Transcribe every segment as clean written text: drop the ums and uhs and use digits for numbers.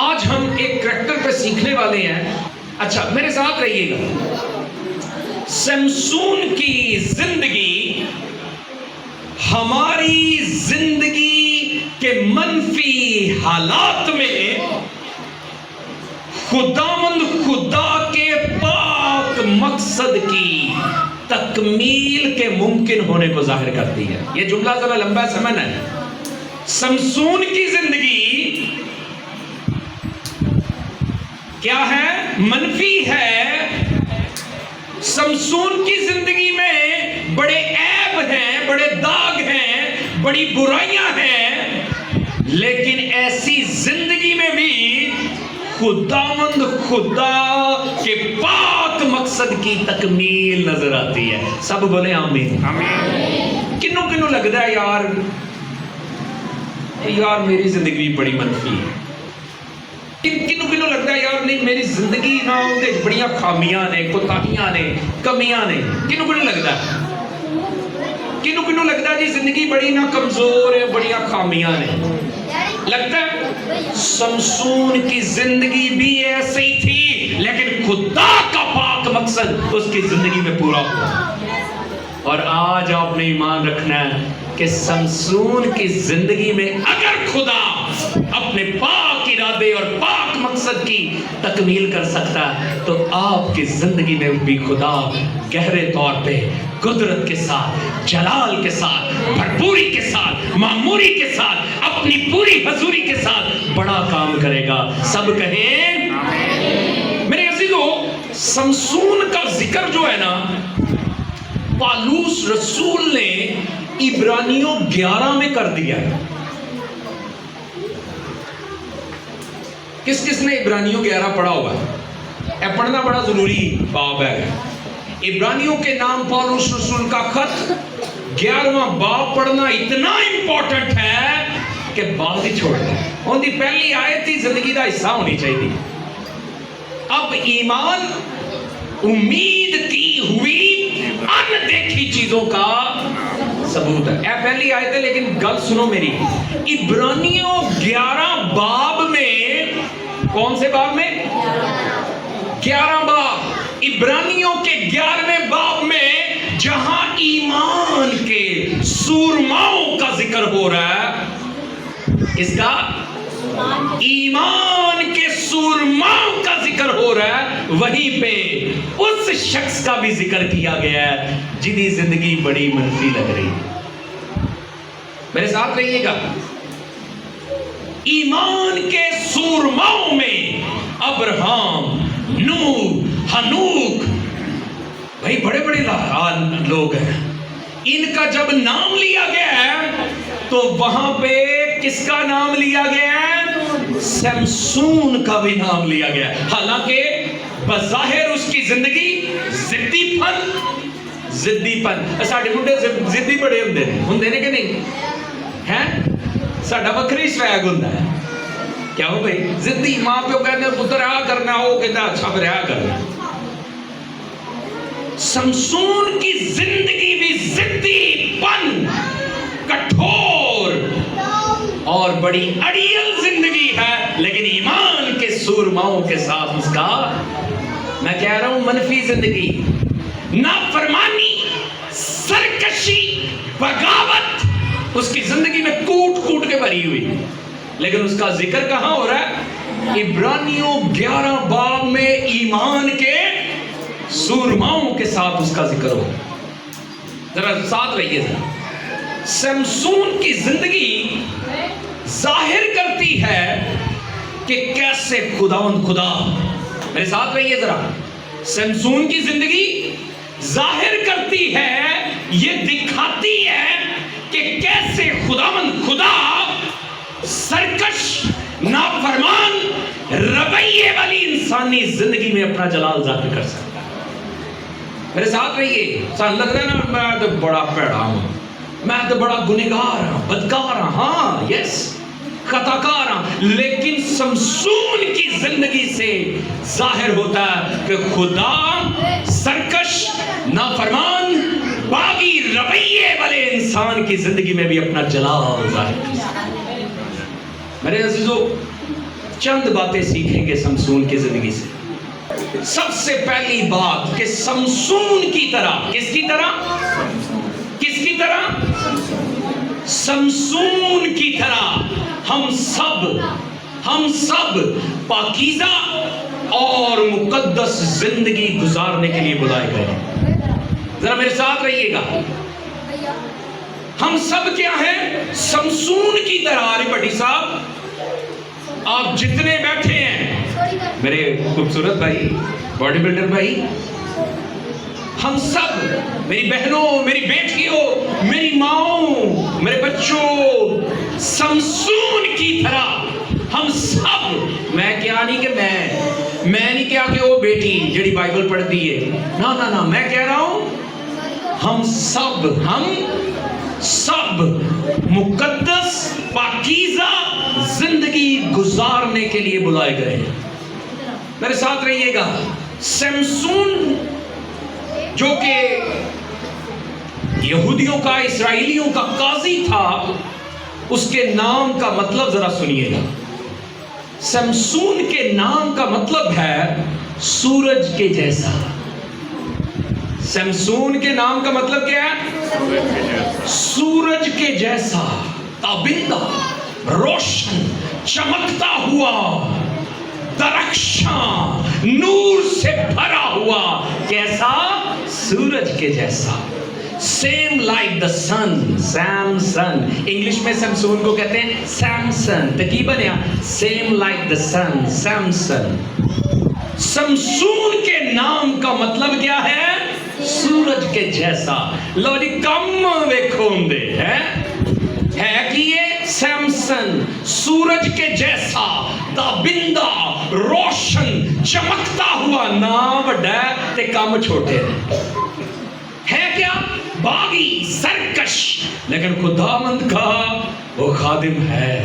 آج ہم ایک کریکٹر پہ سیکھنے والے ہیں. اچھا میرے ساتھ رہیے گا. سمسون کی زندگی ہماری زندگی کے منفی حالات میں خداوند خدا کے پاک مقصد کی تکمیل کے ممکن ہونے کو ظاہر کرتی ہے. یہ جملہ ذرا لمبا سمجھنا ہے. سمسون کی زندگی کیا ہے؟ منفی ہے. سمسون کی زندگی میں بڑے عیب ہیں، بڑے داغ ہیں، بڑی برائیاں ہیں، لیکن ایسی زندگی میں بھی خداوند خدا کے پاک مقصد کی تکمیل نظر آتی ہے. سب بولے آمین. آمین. کنوں کنوں لگتا ہے یار میری زندگی بڑی منفی ہے. کنوں کنوں لگتا ہے یار نہیں میری زندگی نہ بڑیاں خامیاں نے، کوتاہیاں نے، کمیاں نے. کنوں کنوں لگتا ہے؟ کنوں کنوں لگتا ہے جی زندگی بڑی نہ کمزور ہے، بڑیاں خامیاں نے. لگتا ہے سمسون کی زندگی بھی ایسے ہی تھی، لیکن خدا کا پاک مقصد اس کی زندگی میں پورا ہوا. اور آج آپ نے ایمان رکھنا ہے کہ سمسون کی زندگی میں اگر خدا اپنے پاک ارادے اور پاک مقصد کی تکمیل کر سکتا ہے تو آپ کی زندگی میں بھی خدا گہرے طور پہ قدرت کے ساتھ، جلال کے ساتھ، بھرپوری کے ساتھ، معموری کے ساتھ، اپنی پوری حضوری کے ساتھ بڑا کام کرے گا. سب کہیں میرے عزیزو. سمسون کا ذکر جو ہے نا پالوس رسول نے عبرانیوں 11 میں کر دیا ہے. کس کس نے عبرانیوں 11 پڑھا ہوگا؟ یہ پڑھنا بڑا ضروری باب ہے. عبرانیوں کے نام پالوس رسول کا خط 11واں باب پڑھنا اتنا امپورٹنٹ ہے کہ بات ہی چھوڑ دیں. ان کی پہلی آیت ہی زندگی کا حصہ ہونی چاہیے. اب ایمان امید کی ہوئی ان دیکھی چیزوں کا ثبوت ہے. اے پہلی آیت ہے، لیکن گل سنو میری. عبرانیوں 11 باب میں، کون سے باب میں؟ 11 باب. عبرانیوں کے 11ویں باب میں جہاں ایمان کے سورماؤں کا ذکر ہو رہا ہے، اس کا ایمان کے سورماؤں کا ذکر ہو رہا ہے، وہیں پہ اس شخص کا بھی ذکر کیا گیا ہے جنہی زندگی بڑی منفی لگ رہی ہے. میرے ساتھ رہیے گا. ایمان کے سورماؤں میں ابراہم، نوح، ہنوک، بھائی بڑے بڑے لوگ ہیں. ان کا جب نام لیا گیا ہے تو وہاں پہ کس کا نام لیا گیا ہے؟ سمسون کا بھی نام لیا گیا ہے. حالانکہ بظاہر اس کی زندگی زدی پن ساڈے منڈے زدی بڑے ہوندے نے کہ نہیں ہیں؟ ساڈا وکری سویگ ہوندا ہے. کیا ہو بھائی زدی؟ ماں پیو کہتے ہیں پتر آ کرنا، وہ کہتا اچھا پھر آ کرنا. سمسون کی زندگی بھی زدی پن، کٹھور اور بڑی اڑیل زندگی ہے، لیکن ایمان کے سورماؤں کے ساتھ اس کا، میں کہہ رہا ہوں منفی زندگی، نافرمانی، سرکشی، بغاوت اس کی زندگی میں کوٹ کوٹ کے بھری ہوئی. لیکن اس کا ذکر کہاں ہو رہا ہے؟ عبرانیوں 11 باب میں ایمان کے سورماؤں کے ساتھ اس کا ذکر ہو. ذرا ساتھ رہیے. ذرا سمسون کی زندگی ظاہر کرتی ہے کہ کیسے خداوند خدا، میرے ساتھ رہیے ذرا. سمسون کی زندگی ظاہر کرتی ہے، یہ دکھاتی ہے کہ کیسے خداوند خدا سرکش، نافرمان رویے والی انسانی زندگی میں اپنا جلال ظاہر کر سکتا ہے. میرے ساتھ رہیے. سان لگ رہا ہے نا میں تو بڑا پیڑا ہوں، میں تو بڑا گنہگار ہوں، بدکار ہوں. ہاں یس، خطا کار ہوں. لیکن سمسون کی زندگی سے ظاہر ہوتا ہے کہ خدا سرکش، نافرمان، باغی رویے والے انسان کی زندگی میں بھی اپنا جلال ظاہر کر سکتا ہے. میرے عزیزو چند باتیں سیکھیں گے سمسون کی زندگی سے. سب سے پہلی بات کہ سمسون کی طرح, کس کی طرح؟ کس کی طرح؟ سمسون کی طرح ہم سب پاکیزہ اور مقدس زندگی گزارنے کے لیے بلائے گئے ہیں. ذرا میرے ساتھ رہیے گا. ہم سب کیا ہیں؟ سمسون کی طرح. ارے بھٹی صاحب آپ جتنے بیٹھے ہیں, میرے خوبصورت بھائی, باڈی بلڈر بھائی, ہم سب, میری بہنوں, میری بیٹیوں, میری ماؤں, میرے بچوں, سمسون کی طرح ہم سب, میں کیا نہیں کہ میں نہیں کیا کہ وہ بیٹی جڑی بائبل پڑھتی ہے, نا, میں کہہ رہا ہوں ہم سب مقدس پاکیزہ زندگی گزارنے کے لیے بلائے گئے ہیں. میرے ساتھ رہیے گا. سمسون جو کہ یہودیوں کا, اسرائیلیوں کا قاضی تھا, اس کے نام کا مطلب ذرا سنیے گا. سمسون کے نام کا مطلب ہے سورج کے جیسا. سمسون کے نام کا مطلب کیا ہے؟ سورج کے جیسا, تابندہ, روشن, چمکتا ہوا, درخشاں, نور سے بھرا ہوا. کیسا؟ سورج کے جیسا. Same like the sun. Samson, English میں سمسون کو کہتے ہیں سیمسن. تو کی بنیا؟ Same like the sun, Samson. سمسون کے نام کا مطلب کیا ہے؟ سورج کے جیسا. لو جی کم ویکھو دے ہے کہ یہ سیمسن سورج کے جیسا, تابندہ, روشن, چمکتا ہوا. نام بڑا تے کام چھوٹے ہے. کیا؟ باغی, سرکش, لیکن خداوند کا وہ خادم ہے.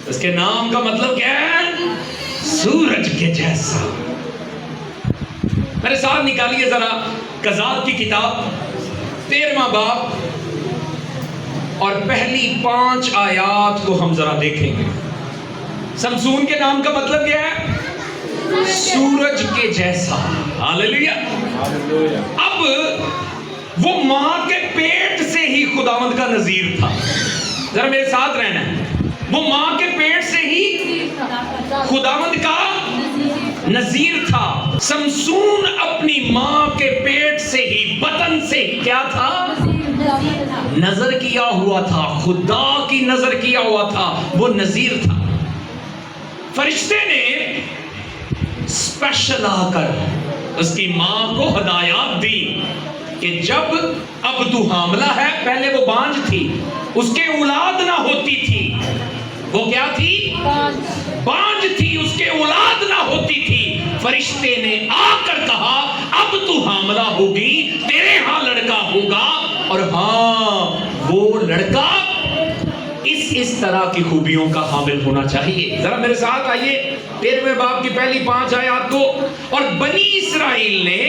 اس کے نام کا مطلب کیا ہے؟ سورج کے جیسا. میرے ساتھ نکالیے ذرا قضات کی کتاب 13واں باب اور پہلی 5 آیات کو ہم ذرا دیکھیں گے. سمسون کے نام کا مطلب کیا ہے؟ سورج کے جیسا. ہاللیلویا. اب وہ ماں کے پیٹ سے ہی خداوند کا نذیر تھا. ذرا میرے ساتھ رہنا ہے. وہ ماں کے پیٹ سے ہی خداوند کا نذیر تھا. سمسون اپنی ماں کے پیٹ سے ہی, بطن سے ہی کیا تھا؟ نظر کیا ہوا تھا, خدا کی نظر کیا ہوا تھا, وہ نذیر تھا. فرشتے نے اسپیشل آ کر اس کی ماں کو ہدایات دی کہ جب اب تو حاملہ ہے, پہلے وہ بانجھ تھی, اس کے اولاد نہ ہوتی تھی. وہ کیا تھی؟ بانجھ تھی, اس کے اولاد نہ ہوتی تھی. فرشتے نے آ کر کہا اب تو حاملہ ہوگی, تیرے ہاں لڑکا ہوگا, اور ہاں وہ لڑکا اس طرح کی خوبیوں کا حامل ہونا چاہیے. ذرا میرے ساتھ آئیے 13ویں باب کی پہلی 5 آیات کو. اور بنی اسرائیل نے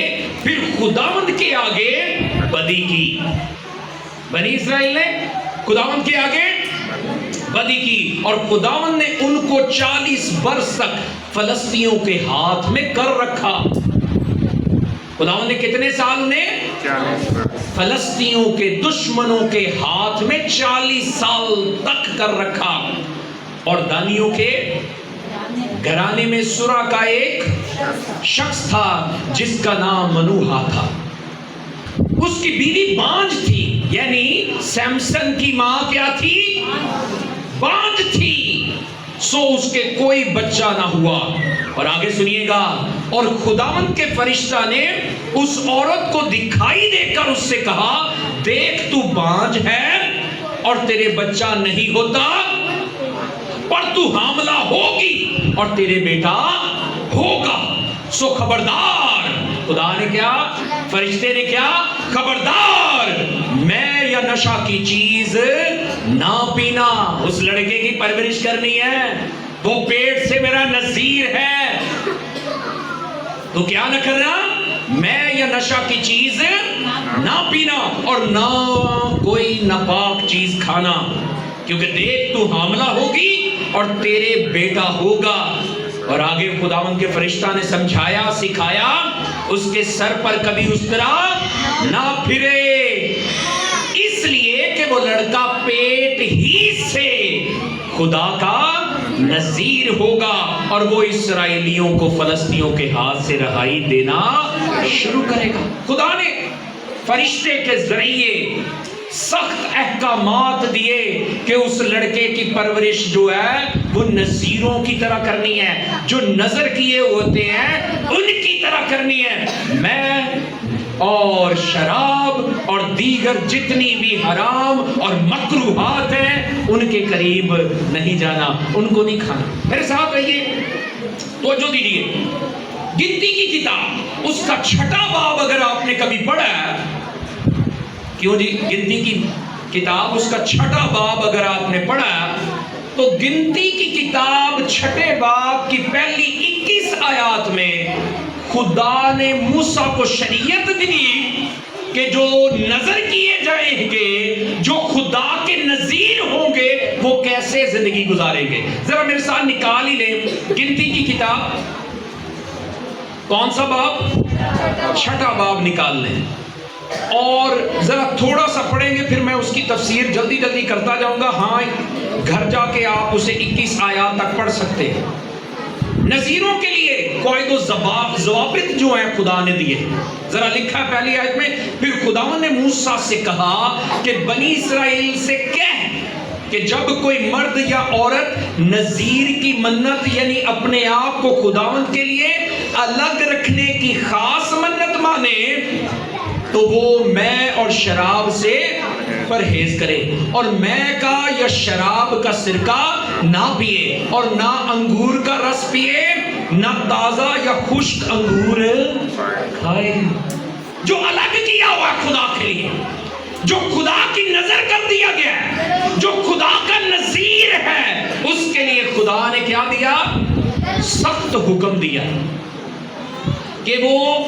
پھر خداوند کے آگے بدی کی. بنی اسرائیل نے خداوند کے آگے بدی کی, اور خداوند نے ان کو 40 برس تک فلسطینیوں کے ہاتھ میں کر رکھا. خداوند نے کتنے سال انہیں؟ 40 برس. فلسطینیوں کے دشمنوں کے ہاتھ میں 40 سال تک کر رکھا. اور دانیوں کے گھرانے میں سورا کا ایک شخص تھا جس کا نام منوہا تھا. اس کی بیوی بانجھ تھی, یعنی سیمسن کی ماں کیا تھی؟ بانجھ تھی. سو اس کے کوئی بچہ نہ ہوا. اور آگے سنیے گا, اور خداوند کے فرشتہ نے اس عورت کو دکھائی دے کر اس سے کہا, دیکھ تو بانجھ ہے اور تیرے بچہ نہیں ہوتا, پر تو حاملہ ہوگی اور تیرے بیٹا ہوگا. سو خبردار. خدا نے کیا؟ فرشتے نے کیا؟ خبردار, میں یا نشہ کی چیز نہ پینا. اس لڑکے کی پرورش کرنی ہے, وہ پیٹ سے میرا نذیر ہے, تو کیا نہ کرنا؟ میں یا نشہ کی چیز نہ پینا, اور نہ کوئی ناپاک چیز کھانا. کیونکہ دیکھ تو حاملہ ہوگی اور تیرے بیٹا ہوگا. اور آگے خداوند کے فرشتہ نے سمجھایا سکھایا اس کے سر پر کبھی اس طرح نہ پھرے، اس لیے کہ وہ لڑکا پیٹ ہی سے خدا کا نذیر ہوگا اور وہ اسرائیلیوں کو فلسطینیوں کے ہاتھ سے رہائی دینا شروع کرے گا. خدا نے فرشتے کے ذریعے سخت احکامات دیے کہ اس لڑکے کی پرورش جو ہے وہ نذیروں کی طرح کرنی ہے، جو نذر کیے ہوتے ہیں ان کی طرح کرنی ہے. میں اور شراب اور دیگر جتنی بھی حرام اور مکروہات ہیں ان کے قریب نہیں جانا، ان کو نہیں کھانا. میرے ساتھ رہیے، توجہ دیجیے. گنتی کی کتاب اس کا 6واں باب اگر آپ نے کبھی پڑھا ہے، کیوں جی؟ گنتی کی کتاب اس کا 6واں باب اگر آپ نے پڑھا تو گنتی کی کتاب 6 باب کی پہلی 21 آیات میں خدا نے موسیٰ کو شریعت دی کہ جو نظر کیے جائیں گے، جو خدا کے نذیر ہوں گے، وہ کیسے زندگی گزاریں گے. ذرا میرے ساتھ نکال ہی لیں گنتی کی کتاب، کون سا باب؟ 6واں باب نکال لیں اور ذرا تھوڑا سا پڑھیں گے، پھر میں اس کی تفسیر جلدی جلدی کرتا جاؤں گا. ہاں گھر جا کے آپ اسے 21 آیات تک پڑھ سکتے ہیں. نذیروں کے لیے قواعد و ضوابط جو ہیں خدا نے دیے. ذرا لکھا ہے پہلی آیت میں، پھر خداوند نے موسیٰ سے کہا کہ بنی اسرائیل سے کہہ کہ جب کوئی مرد یا عورت نذیر کی منت یعنی اپنے آپ کو خداوند کے لیے الگ رکھنے کی خاص منت مانے تو وہ میں اور شراب سے پرہیز کرے، اور میں کا یا شراب کا سرکہ نہ پیے، اور نہ انگور کا رس پیے، نہ تازہ یا خشک انگور کھائے. جو الگ کیا ہوا خدا کے لیے، جو خدا کی نظر کر دیا گیا ہے، جو خدا کا نذیر ہے، اس کے لیے خدا نے کیا دیا؟ سخت حکم دیا کہ وہ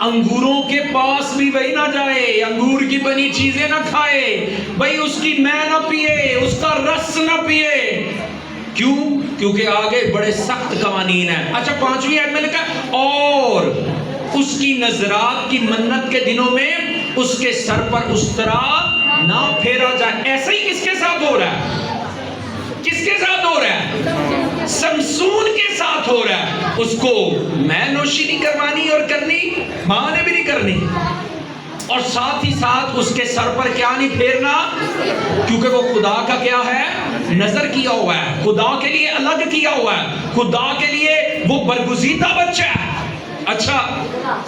انگوروں کے پاس بھی وہی نہ جائے، انگور کی بنی چیزیں نہ کھائے، بھئی اس کی مے نہ پیے، اس کا رس نہ پیے. کیوں؟ کیونکہ آگے بڑے سخت قوانین ہیں. اچھا 5ویں آیت میں لکھا اور اس کی نذرات کی منت کے دنوں میں اس کے سر پر اس طرح نہ پھیرا جائے. ایسا ہی کس کے ساتھ ہو رہا ہے؟ کس کے ساتھ ہو رہا ہے؟ سمسون کے ساتھ ہو رہا ہے. اس کو میں نوشی نہیں کروانی اور کرنی، ماں نے بھی نہیں کرنی، اور ساتھ ہی ساتھ اس کے سر پر کیا نہیں پھیرنا، کیونکہ وہ خدا کا کیا ہے؟ نظر کیا ہوا ہے، خدا کے لیے الگ کیا ہوا ہے، خدا کے لیے وہ برگزیدہ بچہ ہے. اچھا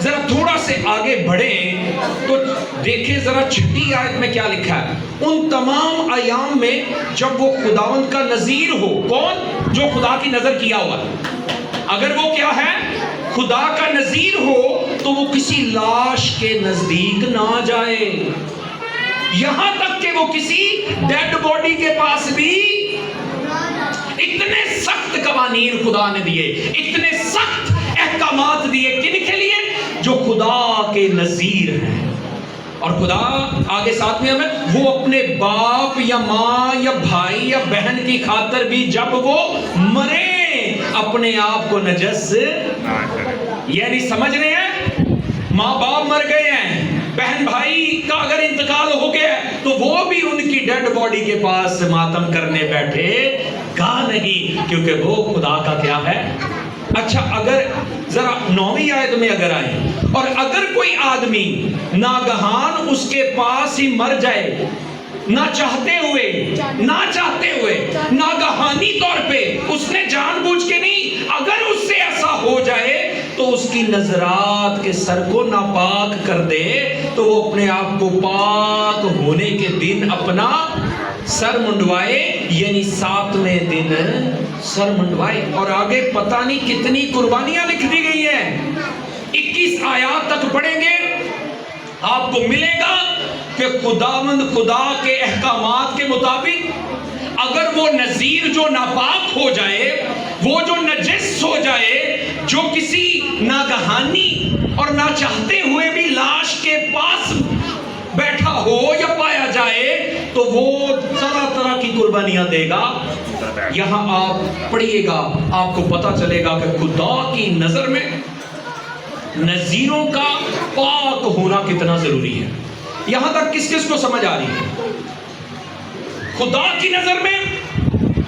ذرا تھوڑا سے آگے بڑھیں تو دیکھیں ذرا 6 آیت میں کیا لکھا ہے. ان تمام ایام میں جب وہ خداوند کا نذیر ہو، کون؟ جو خدا کی نظر کیا ہوا ہے. اگر وہ کیا ہے؟ خدا کا نذیر ہو تو وہ کسی لاش کے نزدیک نہ جائے، یہاں تک کہ وہ کسی ڈیڈ باڈی کے پاس بھی. اتنے سخت قوانین خدا نے دیے، اتنے سخت احکامات دیے. کن کے لیے؟ جو خدا کے نذیر ہیں. اور خدا آگے ساتھ میں ہمیں وہ اپنے باپ یا ماں یا بھائی یا بہن کی خاطر بھی جب وہ مرے اپنے آپ کو نجس، یعنی سمجھ رہے ہیں؟ ماں باپ مر گئے ہیں، بہن بھائی کا اگر انتقال ہو گیا تو وہ بھی ان کی ڈیڈ باڈی کے پاس ماتم کرنے بیٹھے گا نہیں، کیونکہ وہ خدا کا کیا ہے؟ اچھا اگر ذرا 9ویں آیت میں اگر آئیں، اور اگر کوئی آدمی ناگہان اس کے پاس ہی مر جائے، نہ چاہتے ہوئے ناگہانی طور پہ، اس نے جان بوجھ کے نہیں، اگر اس سے ایسا ہو جائے تو اس کی نظرات کے سر کو ناپاک کر دے تو وہ اپنے آپ کو پاک ہونے کے دن اپنا سر منڈوائے، یعنی 7ویں دن سر منڈوائے. اور آگے پتہ نہیں کتنی قربانیاں لکھ دی گئی ہیں. 21 آیات تک پڑھیں گے آپ کو ملے گا کہ خداوند خدا کے احکامات کے مطابق اگر وہ نذیر جو ناپاک ہو جائے، وہ جو نجس ہو جائے، جو کسی ناگہانی اور نہ چاہتے ہوئے بھی لاش کے پاس بیٹھا ہو یا پایا جائے تو وہ طرح طرح کی قربانیاں دے گا. یہاں آپ پڑھیے گا, آپ کو پتا چلے گا کہ خدا کی نظر میں نذیروں کا پاک ہونا کتنا ضروری ہے. یہاں تک کس کس کو سمجھ آ رہی ہے؟ خدا کی نظر میں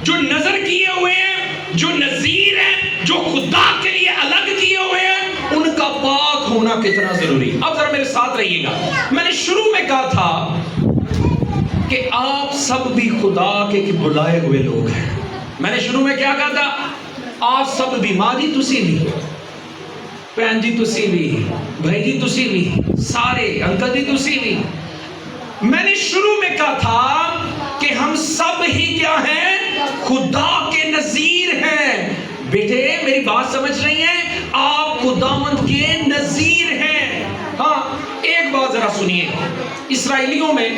جو نظر کیے ہوئے ہیں, جو نذیر ہیں, جو خدا کے لیے الگ کیے ہوئے ہیں, ان کا پاک ہونا کتنا ضروری. اب ذرا میرے ساتھ رہیے گا. میں نے شروع میں کہا تھا کہ آپ سب بھی خدا کے بلائے ہوئے لوگ ہیں. میں نے شروع میں کیا کہا تھا؟ آپ سب بھی, ماں جی تسی بھی, بہن جی تسی بھی, بھائی جی تسی بھی, سارے انکل جی تسی بھی. میں نے شروع میں کہا تھا کہ ہم سب ہی کیا ہیں؟ خدا کے نذیر ہیں. بیٹے میری بات سمجھ رہی ہیں؟ آپ خداوند کے نذیر ہیں. ہاں ایک بات ذرا سنیے, اسرائیلیوں میں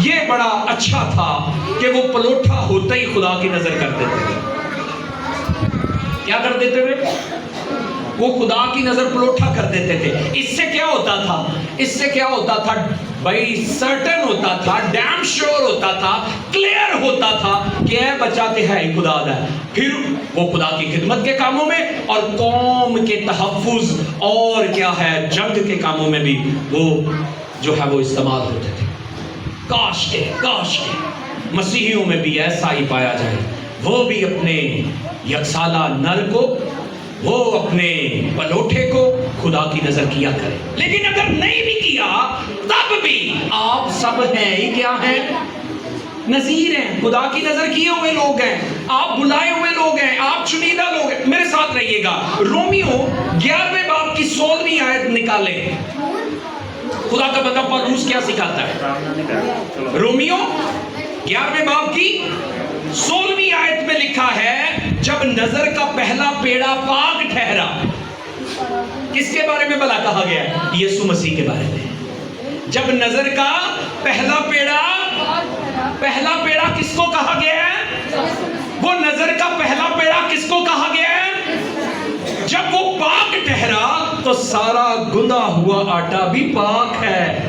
یہ بڑا اچھا تھا کہ وہ پلوٹھا ہوتا ہی خدا کی نظر کرتے تھے. کیا کر دیتے تھے؟ وہ خدا کی نظر پلوٹھا کر دیتے تھے. اس سے کیا ہوتا تھا؟ اس سے کیا ہوتا تھا بھائی؟ سرٹن ہوتا تھا, ڈیم شور ہوتا تھا, کلیئر ہوتا تھا کہ اے بچاتے ہیں خدا دا. پھر وہ خدا کی خدمت کے کاموں میں اور قوم کے تحفظ اور کیا ہے جنگ کے کاموں میں بھی وہ جو ہے وہ استعمال ہوتے تھے. کاش کے مسیحیوں میں بھی ایسا ہی پایا جائے. وہ بھی اپنے یکسالہ نر کو, وہ اپنے پلوٹھے کو خدا کی نظر کیا کرے. لیکن اگر نہیں بھی کیا تب بھی آپ سب ہیں ہی کیا ہیں؟ نذیر ہیں, خدا کی نظر کیے ہوئے لوگ ہیں, آپ بلائے ہوئے لوگ ہیں, آپ چنیدہ لوگ ہیں. میرے ساتھ رہیے گا. رومیو 11ویں باب کی 16ویں آیت نکالیں. خدا کا بندہ پالوس کیا سکھاتا ہے؟ رومیو 11ویں باب کی 16ویں آیت میں لکھا ہے, جب نظر کا پہلا پیڑا پاک ٹھہرا. کس کے بارے میں بھلا کہا گیا؟ یسوع مسیح کے بارے میں. جب نظر کا پہلا پیڑا کس کو کہا گیا ہے؟ وہ نظر کا پہلا پیڑا کس کو کہا گیا ہے؟ جب وہ پاک ٹھہرا تو سارا گندا ہوا آٹا بھی پاک ہے.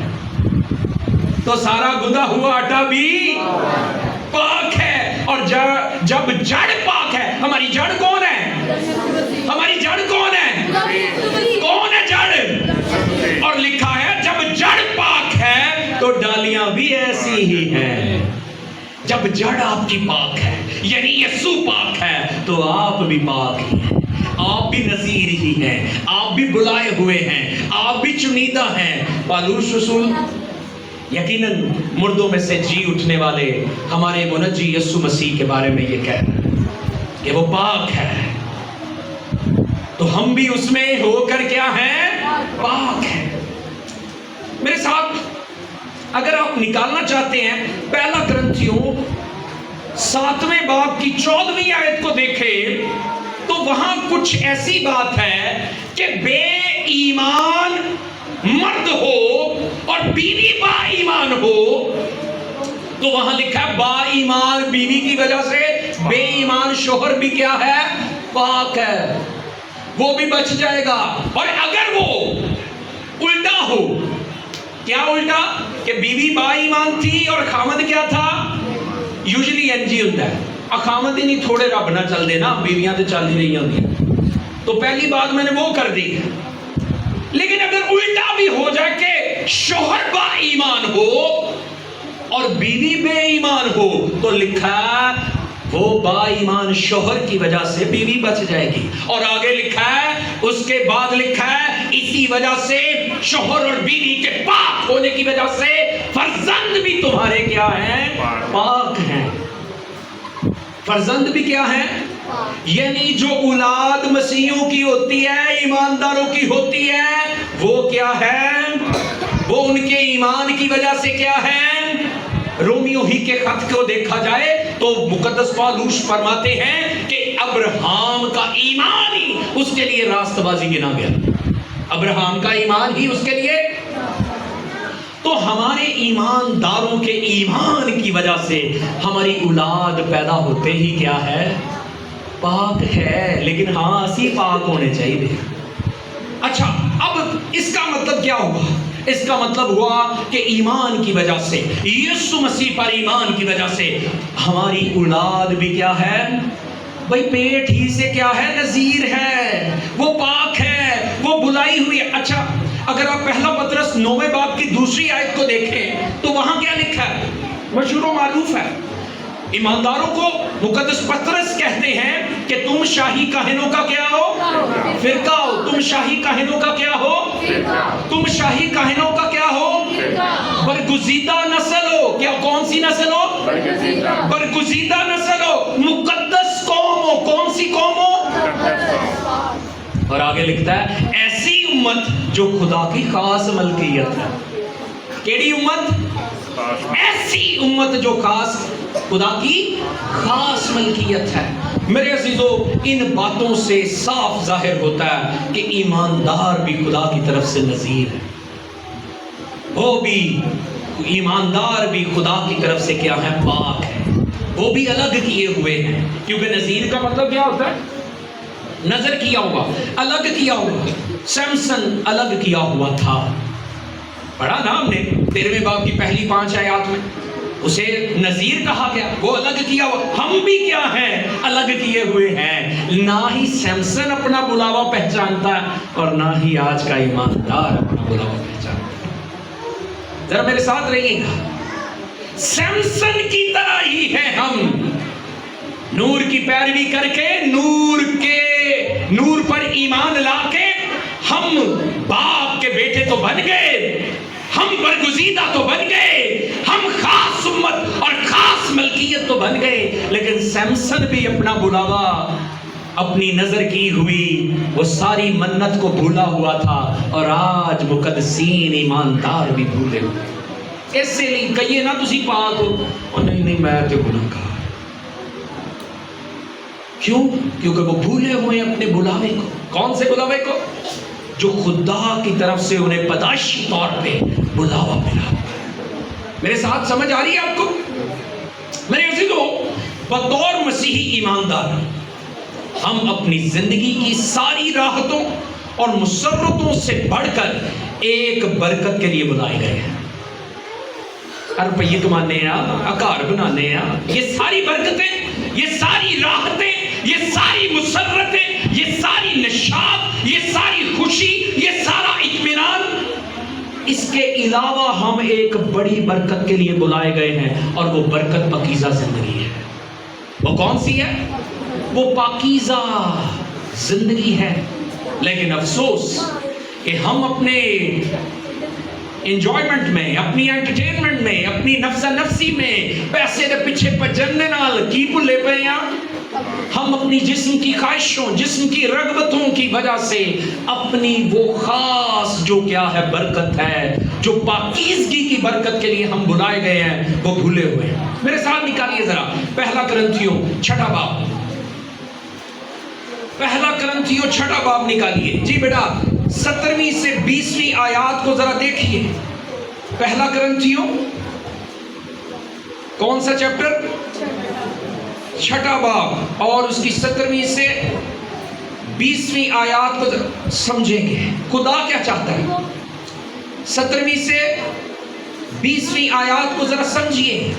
تو سارا گندا ہوا آٹا بھی پاک ہے. اور جب جڑ پاک ہے, ہماری جڑ کون ہے؟ ہماری جڑ کون ہے؟ کون ہے جڑ؟ اور لکھا ہے جب جڑ پاک ہے تو ڈالیاں بھی ایسی ہی ہیں. جب جڑ آپ کی پاک ہے یعنی یسوع پاک ہے تو آپ بھی پاک ہی ہیں, آپ بھی نذیر ہی ہیں, آپ بھی بلائے ہوئے ہیں, آپ بھی چنیدہ ہیں. پالوس رسول یقیناً مردوں میں سے جی اٹھنے والے ہمارے منجی یسوع مسیح کے بارے میں یہ کہہ رہے ہیں کہ وہ پاک ہے, تو ہم بھی اس میں ہو کر کیا ہیں؟ پاک ہیں. میرے ساتھ اگر آپ نکالنا چاہتے ہیں پہلا کرنتھیوں 7ویں باب کی 14ویں آیت کو دیکھیں تو وہاں کچھ ایسی بات ہے کہ بے ایمان مرد ہو اور بیوی با ایمان ہو, تو وہاں لکھا ہے با ایمان بیوی کی وجہ سے بے ایمان شوہر بھی کیا ہے؟ پاک ہے, وہ بھی بچ جائے گا. اور اگر وہ الٹا ہو, کیا الٹا کہ بیوی با ایمان تھی اور خامد کیا تھا؟ یوزلی انجی ہوتا ہے, خامد ہی نہیں تھوڑے رب نہ چل دے نا, بیویاں تو چل ہی رہی ہوتی. تو پہلی بات میں نے وہ کر دی. لیکن اگر الٹا بھی ہو جائے کہ شوہر با ایمان ہو اور بیوی بے ایمان ہو تو لکھا وہ با ایمان شوہر کی وجہ سے بیوی بچ جائے گی. اور آگے لکھا ہے, اس کے بعد لکھا ہے اسی وجہ سے شوہر اور بیوی کے پاک ہونے کی وجہ سے فرزند بھی تمہارے کیا ہیں؟ پاک ہیں. فرزند بھی کیا ہیں؟ یعنی جو اولاد مسیحیوں کی ہوتی ہے, ایمانداروں کی ہوتی ہے, وہ کیا ہے؟ وہ ان کے ایمان کی وجہ سے کیا ہے؟ رومیو ہی کے خط کو دیکھا جائے تو مقدس پالوس فرماتے ہیں کہ ابراہام کا ایمان ہی اس کے لیے راست بازی گنا گیا. ابراہام کا ایمان ہی اس کے لیے. تو ہمارے ایمانداروں کے ایمان کی وجہ سے ہماری اولاد پیدا ہوتے ہی کیا ہے؟ پاک ہے. لیکن ہاں اسی پاک ہونے چاہیے. اچھا اب اس کا مطلب کیا ہوگا؟ اس کا مطلب ہوا کہ ایمان کی وجہ سے، یسوع مسیح پر ایمان کی وجہ سے ہماری اولاد بھی کیا ہے بھائی؟ پیٹ ہی سے کیا ہے؟ نذیر ہے، وہ پاک ہے، وہ بلائی ہوئی ہے۔ اچھا اگر آپ پہلا پطرس 9 باب کی دوسری آیت کو دیکھیں تو وہاں کیا لکھا ہے؟ مشہور و معروف ہے، ایمانداروں کو مقدس پطرس کہتے ہیں کہ تم شاہی کاہنوں کا کیا ہو؟ فرقہ ہو۔ تم شاہی کاہنوں کا کیا ہو؟ تم شاہی کاہنوں کا کیا ہو؟ برگزیدہ نسل ہو۔ کیا کون سی نسل ہو؟ برگزیدہ نسل ہو، مقدس قوم ہو۔ کون سی قوم ہو؟ اور آگے لکھتا ہے ایسی امت جو خدا کی خاص ملکیت ہے۔ کیڑی امت؟ ایسی امت جو خاص خدا کی خاص ملکیت ہے۔ میرے عزیزو، ان باتوں سے صاف ظاہر ہوتا ہے کہ ایماندار بھی خدا کی طرف سے نذیر ہے، وہ بھی ایماندار بھی خدا کی طرف سے کیا ہے؟ پاک ہے، وہ بھی الگ کیے ہوئے ہیں۔ کیونکہ نذیر کا مطلب کیا ہوتا ہے؟ نظر کیا ہوا، الگ کیا ہوا۔ سیمسن الگ کیا ہوا تھا، پڑھا نا ہم نے 13ویں باب کی پہلی 5 آیات میں، اسے نذیر کہا گیا، وہ الگ کیا ہوا۔ ہم بھی کیا ہیں؟ الگ کیے ہوئے ہیں۔ نہ ہی سیمسن اپنا بلاوا پہچانتا ہے اور نہ ہی آج کا ایماندار اپنا بلاوا پہچانتا ہے۔ ذرا میرے ساتھ رہیے گا، سیمسن کی طرح ہی ہیں ہم، نور کی پیروی کر کے، نور پر ایمان لا کے ہم باپ کے بیٹے تو بن گئے، ہم برگزیدہ تو بن گئے، ہم خاص امت اور خاص ملکیت تو بن گئے۔ لیکن سیمسن بھی اپنا بلاوا، اپنی نظر کی ہوئی وہ ساری منت کو بھولا ہوا تھا، اور آج مقدسین ایماندار بھی بھولے ہوئے۔ اس سے نہیں کہیے نا تسی پاک ہو، اور نہیں میں تو گناہگار۔ کیوں؟ کیونکہ وہ بھولے ہوئے اپنے بلاوے کو۔ کون سے بلاوے کو؟ جو خدا کی طرف سے انہیں پیدائشی طور پہ بلاوا ملا۔ میرے ساتھ سمجھ آ رہی ہے آپ کو؟ میرے عزیزو، بطور مسیحی ایماندار ہم اپنی زندگی کی ساری راحتوں اور مسرتوں سے بڑھ کر ایک برکت کے لیے بلائے گئے ہیں۔ روپیے کمانے ہیں، اکار بنانے ہیں، یہ ساری برکتیں، یہ ساری راحتیں، یہ ساری مسرتیں، یہ ساری نشاط، یہ ساری خوشی، یہ سارا اطمینان، اس کے علاوہ ہم ایک بڑی برکت کے لیے بلائے گئے ہیں، اور وہ برکت پاکیزہ زندگی ہے۔ وہ کون سی ہے؟ وہ پاکیزہ زندگی ہے۔ لیکن افسوس کہ ہم اپنے انجوائمنٹ میں، اپنی انٹرٹینمنٹ میں، اپنی نفس نفسی میں پیسے دے پیچھے پجنے نال کی بھولے پے ہیں؟ ہم اپنی جسم کی خواہشوں، جسم کی رغبتوں کی وجہ سے اپنی وہ خاص جو کیا ہے برکت ہے، جو پاکیزگی کی برکت کے لیے ہم بلائے گئے ہیں، وہ بھولے ہوئے ہیں۔ میرے ساتھ نکالیے ذرا پہلا کرنتھیوں 6 باب، پہلا کرنتھیوں 6 باب نکالیے جی بیٹا، 17ویں سے 20ویں آیات کو ذرا دیکھیے۔ پہلا کرنتھیوں کون سا چیپٹر؟ 6 باب، اور اس کی 17ویں سے 20ویں آیات کو سمجھیں گے خدا کیا چاہتا ہے۔ 17ویں سے 20ویں آیات کو ذرا سمجھیے،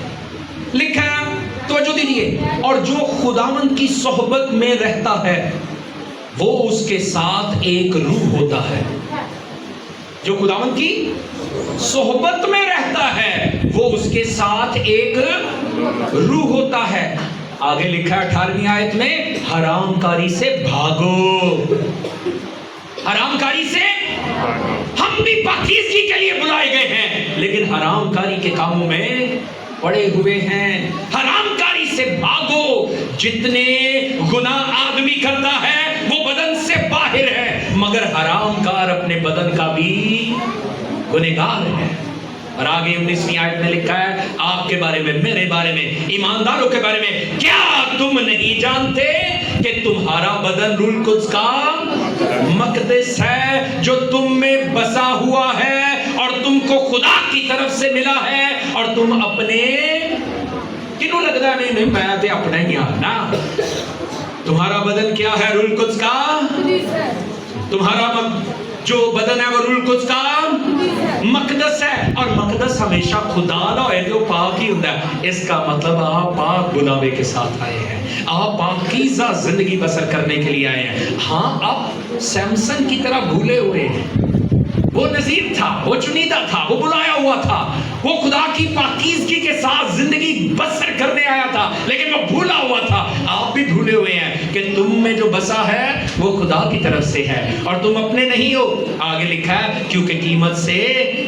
لکھا ہے، توجہ دیجیے، اور جو خداوند کی صحبت میں رہتا ہے وہ اس کے ساتھ ایک روح ہوتا ہے۔ جو خداوند کی صحبت میں رہتا ہے وہ اس کے ساتھ ایک روح ہوتا ہے۔ آگے لکھا ہے 18ویں آیت میں، حرام کاری سے بھاگو، حرام کاری سے۔ ہم بھی پاکیزگی کے لیے بلائے گئے ہیں، لیکن حرام کاری کے کاموں میں پڑے ہوئے ہیں۔ حرام کاری سے بھاگو۔ جتنے گناہ آدمی کرتا ہے وہ بدن سے باہر ہے، مگر حرام کار اپنے بدن کا بھی گنہگار ہے۔ اور آگے 19ویں آیت میں لکھا ہے، آپ کے بارے میں، میرے بارے میں، ایمانداروں کے بارے میں، کیا تم نہیں جانتے کہ تمہارا بدن روح القدس کا مقدس ہے جو تم میں بسا ہوا ہے اور تم کو خدا کی طرف سے ملا ہے، اور تم اپنے کنوں لگتا ہے نہیں میں تے اپنا ہی ہوں نا۔ تمہارا بدن کیا ہے؟ روح القدس کا۔ تمہارا جو بدن ہے وہ روح القدس کا مقدس ہے اور مقدس ہمیشہ خدا دا ہوئے تو پاک ہی ہوتا ہے. اس کا مطلب آپ پاک بلاوے کے ساتھ آئے ہیں, آپ پاکیزہ زندگی بسر کرنے کے لیے آئے ہیں. ہاں آپ سیمسن کی طرح بھولے ہوئے ہیں. وہ نذیر تھا, وہ چنیدہ تھا, وہ بلایا ہوا تھا, وہ خدا کی پاکیزگی کے ساتھ زندگی بسر کرنے آیا تھا, لیکن وہ بھولا ہوا تھا. آپ بھی بھولے ہوئے ہیں کہ تم میں جو بسا ہے وہ خدا کی طرف سے ہے اور تم اپنے نہیں ہو. آگے لکھا ہے کیونکہ قیمت سے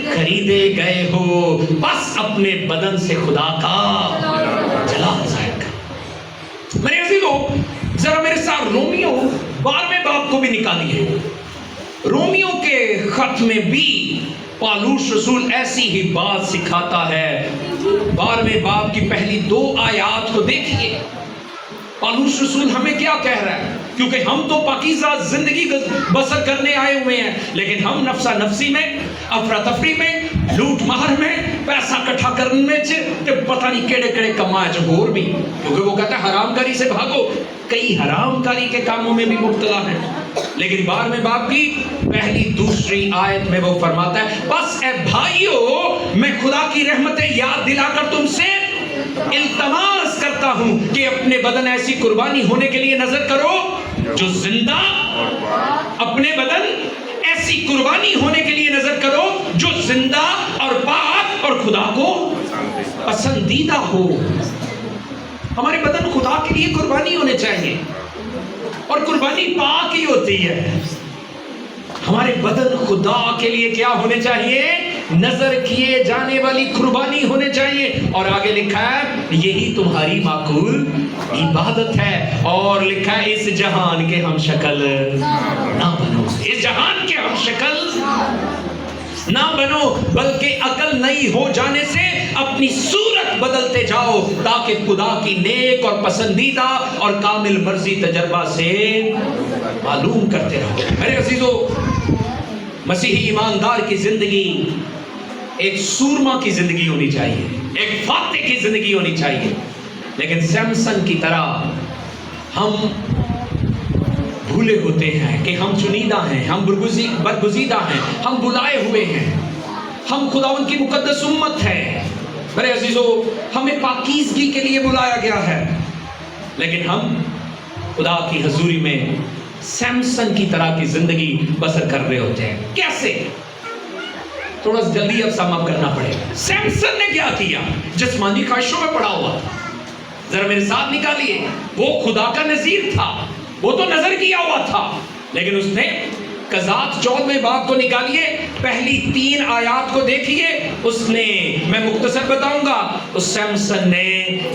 خریدے گئے ہو, بس اپنے بدن سے خدا کا جلال ظاہر کر. میرے عزیزو ذرا میرے ساتھ رومیو 12ویں باب کو بھی نکالیے. رومیو کے خط میں بھی پالوس رسول ایسی ہی بات سکھاتا ہے. 12ویں باب کی پہلی 2 آیات کو دیکھیے. پالوس رسول ہمیں کیا کہہ رہا ہے؟ کیونکہ ہم تو پاکیزہ زندگی بسر کرنے آئے ہوئے ہیں, لیکن ہم نفسا نفسی میں, افراتفری میں, لوٹ مہر میں, پیسہ اکٹھا کرنے میں پتہ نہیں کیڑے کیڑے کمائے جو اور بھی, کیونکہ وہ کہتا ہے حرام کاری سے بھاگو. کئی حرام کاری کے کاموں میں بھی مبتلا ہیں. لیکن 12ویں باب کی پہلی 2 آیت میں وہ فرماتا ہے بس اے بھائیو میں خدا کی رحمتیں یاد دلا کر تم سے التماس کرتا ہوں کہ اپنے بدن ایسی قربانی ہونے کے لیے نظر کرو جو زندہ, اپنے بدن ایسی قربانی ہونے کے لیے نظر کرو جو زندہ اور پاک اور خدا کو پسندیدہ ہو. ہمارے بدن خدا کے لیے قربانی ہونے چاہیے اور قربانی پاک ہی ہوتی ہے. ہمارے بدن خدا کے لیے کیا ہونے چاہیے؟ نظر کیے جانے والی قربانی ہونے چاہیے. اور آگے لکھا ہے یہی تمہاری معقول عبادت ہے. اور لکھا ہے اس جہان کے ہم شکل نہ بنو, اس جہان کے ہم شکل نہ بنو بلکہ عقل نئی ہو جانے سے اپنی صورت بدلتے جاؤ تاکہ خدا کی نیک اور پسندیدہ اور کامل مرضی تجربہ سے معلوم کرتے رہو. میرے عزیزو مسیحی ایماندار کی زندگی ایک سورما کی زندگی ہونی چاہیے, ایک فاتح کی زندگی ہونی چاہیے. لیکن سیمسن کی طرح ہم بھولے ہوتے ہیں کہ ہم چنیدہ ہیں, ہم برگزیدہ ہیں, ہم بلائے ہوئے ہیں, ہم خداوند کی مقدس امت ہیں. میرے عزیزو ہمیں پاکیزگی کے لیے بلایا گیا ہے, لیکن ہم خدا کی حضوری میں سیمسن کی طرح کی زندگی بسر کر رہے ہوتے ہیں. کیسے؟ تھوڑا جلدی اب سم اپ کرنا پڑے گا. سیمسن نے کیا کیا؟ جسمانی خواہشوں میں پڑا ہوا تھا. ذرا میرے ساتھ نکالیے. وہ خدا کا نذیر تھا, وہ تو نظر کیا ہوا تھا, لیکن اس نے قضات 14ویں باب کو نکالیے, پہلی 3 آیات کو دیکھیے. اس نے, میں مختصر بتاؤں گا, اس سیمسن نے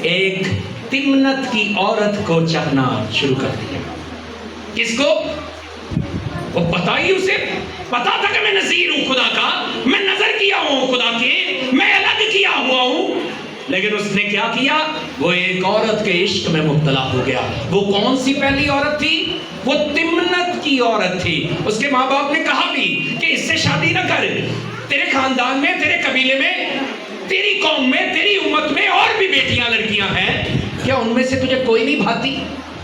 ایک تمنت کی عورت کو چاہنا شروع کر دیا. کس کو؟ وہ پتا ہی, اسے پتا تھا کہ میں نذیر ہوں خدا کا, میں نظر کیا ہوں خدا کے, میں الگ کیا ہوا ہوں. لیکن اس نے کیا کیا؟ وہ ایک عورت کے عشق میں مبتلا ہو گیا. وہ کون سی پہلی عورت تھی؟ وہ تمنت کی عورت تھی. اس کے ماں باپ نے کہا بھی کہ اس سے شادی نہ کر, تیرے خاندان میں, تیرے قبیلے میں, تیری قوم میں, تیری امت میں اور بھی بیٹیاں لڑکیاں ہیں, کیا ان میں سے تجھے کوئی نہیں بھاتی؟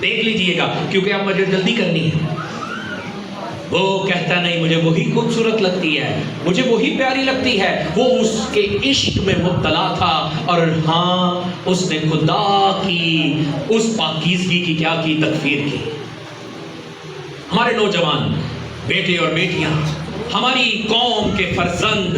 دیکھ لیجئے گا, کیونکہ اب مجھے جلدی کرنی ہے. وہ کہتا نہیں, مجھے وہی خوبصورت لگتی ہے, مجھے وہی پیاری لگتی ہے. وہ اس کے عشق میں مبتلا تھا, اور ہاں اس نے خدا کی اس پاکیزگی کی کیا کی؟ تکفیر کی. ہمارے نوجوان بیٹے اور بیٹیاں, ہماری قوم کے فرزند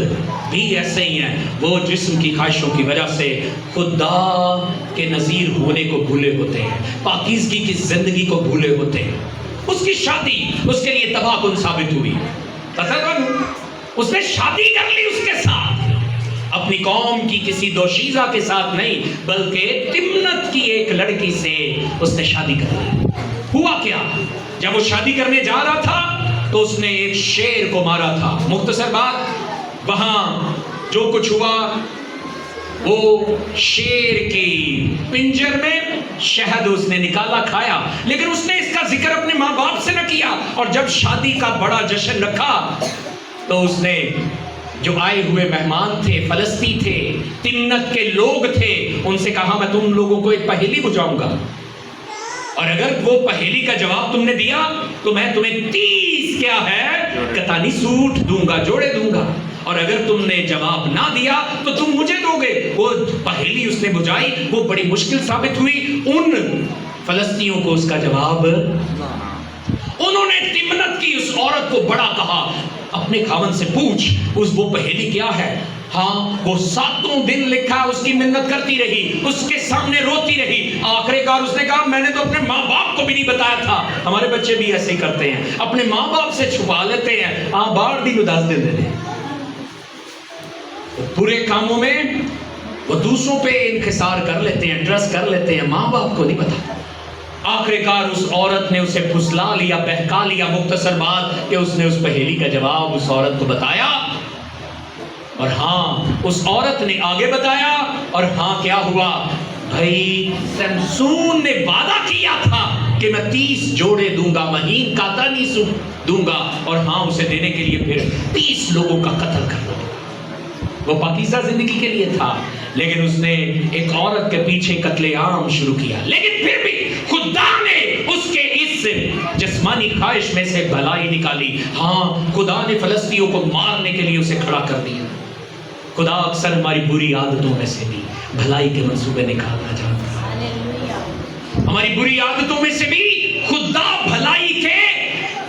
بھی ایسے ہی ہیں. وہ جسم کی خواہشوں کی وجہ سے خدا کے نذیر ہونے کو بھولے ہوتے ہیں, پاکیزگی کی زندگی کو بھولے ہوتے ہیں. اس کی شادی اس کے لیے تباہ کن ثابت ہوئی. اس نے شادی کر لی اس کے ساتھ, اپنی قوم کی کسی دوشیزہ کے ساتھ نہیں, بلکہ تمنت کی ایک لڑکی سے اس نے شادی کر لی. ہوا کیا؟ جب وہ شادی کرنے جا رہا تھا تو اس نے ایک شیر کو مارا تھا. مختصر بات, وہاں جو کچھ ہوا, وہ شیر کی پنجر میں شہد اس نے نکالا, کھایا, لیکن اس نے اس کا ذکر اپنے ماں باپ سے نہ کیا. اور جب شادی کا بڑا جشن رکھا تو اس نے جو آئے ہوئے مہمان تھے, فلسطی تھے, تمنت کے لوگ تھے, ان سے کہا میں تم لوگوں کو ایک پہیلی بجھاؤں گا, اور اگر وہ پہیلی کا جواب تم نے دیا تو میں تمہیں 30 کیا ہے کتانی سوٹ دوں گا, جوڑے دوں گا. اور اگر تم نے جواب نہ دیا تو تم مجھے دو گے. وہ پہیلی اس نے بجھائی, وہ بڑی مشکل ثابت ہوئی. ان فلسطینیوں کو اس کا جواب, انہوں نے تمنت کی, اس عورت کو بڑا کہا, اپنے خاوند سے پوچھ وہ پہیلی کیا ہے. ہاں وہ 7 دن لکھا اس کی منت کرتی رہی, اس کے سامنے روتی رہی. آخری کار اس نے کہا میں نے تو اپنے ماں باپ کو بھی نہیں بتایا تھا. ہمارے بچے بھی ایسے ہی کرتے ہیں, اپنے ماں باپ سے چھپا لیتے ہیں. ہاں بار دن اداس دے دیتے ہیں برے کاموں میں, وہ دوسروں پہ انحصار کر لیتے ہیں, ٹرسٹ کر لیتے ہیں, ماں باپ کو نہیں پتا. آخری کار اس عورت نے اسے پھسلا لیا, بہکا لیا. مختصر بات کہ اس نے اس پہیلی کا جواب اس عورت کو بتایا, اور ہاں اس عورت نے آگے بتایا. اور ہاں کیا ہوا بھائی, سمسون نے وعدہ کیا تھا کہ میں 30 جوڑے دوں گا, مہین کاتا نہیں دوں گا, اور ہاں اسے دینے کے لیے پھر 30 لوگوں کا قتل کر دوں گا. وہ پاکیزہ زندگی کے لیے تھا, لیکن اس نے ایک عورت کے پیچھے قتل عام شروع کیا. لیکن پھر بھی خدا نے اس کے اس جسمانی خواہش میں سے بھلائی نکالی. ہاں خدا نے فلسطینیوں کو مارنے کے لیے اسے کھڑا کر دیا. خدا اکثر ہماری بری عادتوں میں سے بھی بھلائی کے منصوبے نکالنا چاہتا ہے. ہماری بری عادتوں میں سے بھی خدا بھلائی کے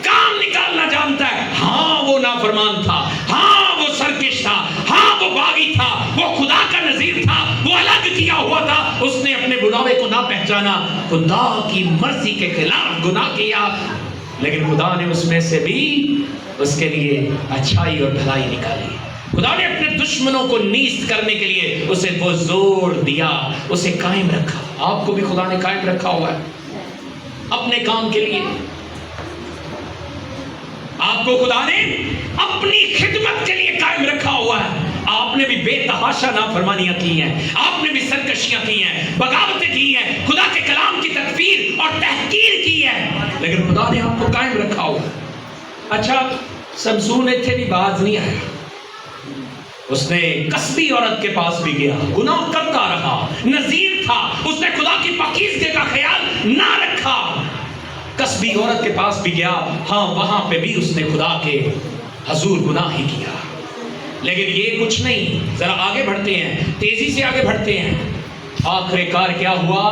کام نکالنا جانتا ہے. ہاں وہ نافرمان تھا, ہاں وہ سرکش تھا, ہاں وہ باغی تھا, وہ خدا کا نظیر تھا, وہ الگ کیا ہوا تھا, اس نے اپنے بلاوے کو نہ پہچانا, خدا کی مرضی کے خلاف گناہ کیا. لیکن خدا نے اس میں سے بھی اس کے لیے اچھائی اور بھلائی نکالی. خدا نے اپنے دشمنوں کو نیست کرنے کے لیے اسے وہ زور دیا, اسے قائم رکھا. آپ کو بھی خدا نے قائم رکھا ہوا ہے اپنے کام کے لیے. آپ کو خدا نے اپنی خدمت کے لیے قائم رکھا ہوا ہے. آپ نے بھی بے تحاشا نافرمانیاں کی ہیں, آپ نے بھی سرکشیاں کی ہیں, بغاوتیں کی ہیں, خدا کے کلام کی تکفیر اور تحقیر کی ہے, لیکن خدا نے آپ کو قائم رکھا ہوا. اچھا سمسون اتنے بھی باز نہیں آیا, اس نے کسبی عورت کے پاس بھی گیا, گناہ کرتا رہا, نذیر تھا, اس نے خدا کی پاکیزگی کا خیال نہ رکھا. کسبی عورت کے پاس بھی گیا, ہاں وہاں پہ بھی اس نے خدا کے حضور گناہ ہی کیا. لیکن یہ کچھ نہیں, ذرا آگے بڑھتے ہیں, تیزی سے آگے بڑھتے ہیں. آخر کار کیا ہوا,